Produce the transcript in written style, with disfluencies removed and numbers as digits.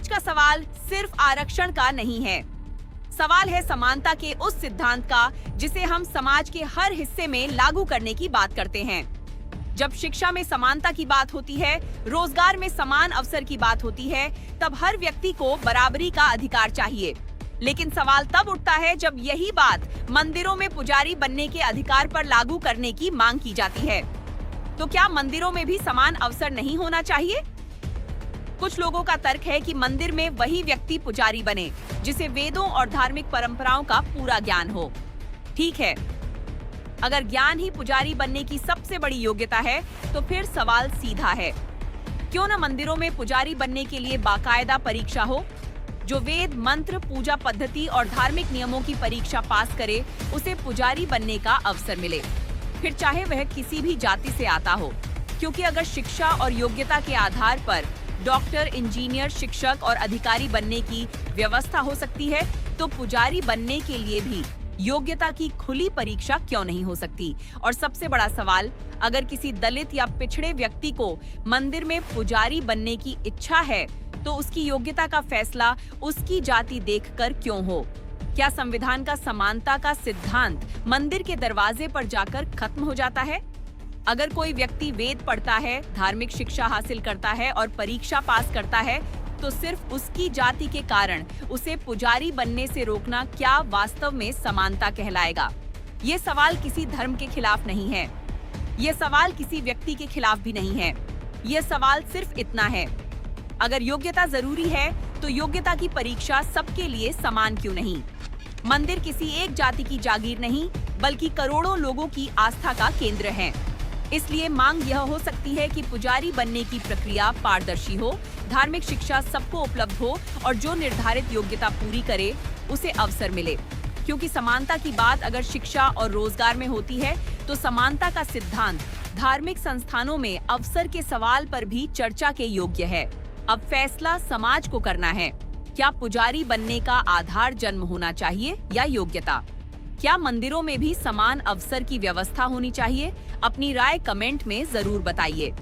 आज का सवाल सिर्फ आरक्षण का नहीं है, सवाल है समानता के उस सिद्धांत का जिसे हम समाज के हर हिस्से में लागू करने की बात करते हैं। जब शिक्षा में समानता की बात होती है, रोजगार में समान अवसर की बात होती है, तब हर व्यक्ति को बराबरी का अधिकार चाहिए। लेकिन सवाल तब उठता है जब यही बात मंदिरों में पुजारी बनने के अधिकार पर लागू करने की मांग की जाती है। तो क्या मंदिरों में भी समान अवसर नहीं होना चाहिए? कुछ लोगों का तर्क है कि मंदिर में वही व्यक्ति पुजारी बने जिसे वेदों और धार्मिक परंपराओं का पूरा ज्ञान हो। ठीक है, अगर ज्ञान ही पुजारी बनने की सबसे बड़ी योग्यता है, तो फिर सवाल सीधा है, क्यों न मंदिरों में पुजारी बनने के लिए बाकायदा परीक्षा हो? जो वेद, मंत्र, पूजा पद्धति और धार्मिक नियमों की परीक्षा पास करे, उसे पुजारी बनने का अवसर मिले, फिर चाहे वह किसी भी जाति से आता हो। क्योंकि अगर शिक्षा और योग्यता के आधार पर डॉक्टर, इंजीनियर, शिक्षक और अधिकारी बनने की व्यवस्था हो सकती है, तो पुजारी बनने के लिए भी योग्यता की खुली परीक्षा क्यों नहीं हो सकती? और सबसे बड़ा सवाल, अगर किसी दलित या पिछड़े व्यक्ति को मंदिर में पुजारी बनने की इच्छा है, तो उसकी योग्यता का फैसला उसकी जाति देखकर क्यों हो? क्या संविधान का समानता का सिद्धांत मंदिर के दरवाजे पर जाकर खत्म हो जाता है? अगर कोई व्यक्ति वेद पढ़ता है, धार्मिक शिक्षा हासिल करता है और परीक्षा पास करता है, तो सिर्फ उसकी जाति के कारण उसे पुजारी बनने से रोकना क्या वास्तव में समानता कहलाएगा? ये सवाल किसी धर्म के खिलाफ नहीं है, ये सवाल किसी व्यक्ति के खिलाफ भी नहीं है। ये सवाल सिर्फ इतना है, अगर योग्यता जरूरी है, तो योग्यता की परीक्षा सबके लिए समान क्यों नहीं? मंदिर किसी एक जाति की जागीर नहीं, बल्कि करोड़ों लोगों की आस्था का केंद्र है। इसलिए मांग यह हो सकती है कि पुजारी बनने की प्रक्रिया पारदर्शी हो, धार्मिक शिक्षा सबको उपलब्ध हो और जो निर्धारित योग्यता पूरी करे उसे अवसर मिले। क्योंकि समानता की बात अगर शिक्षा और रोजगार में होती है, तो समानता का सिद्धांत धार्मिक संस्थानों में अवसर के सवाल पर भी चर्चा के योग्य है। अब फैसला समाज को करना है, क्या पुजारी बनने का आधार जन्म होना चाहिए या योग्यता? क्या मंदिरों में भी समान अवसर की व्यवस्था होनी चाहिए? अपनी राय कमेंट में जरूर बताइए।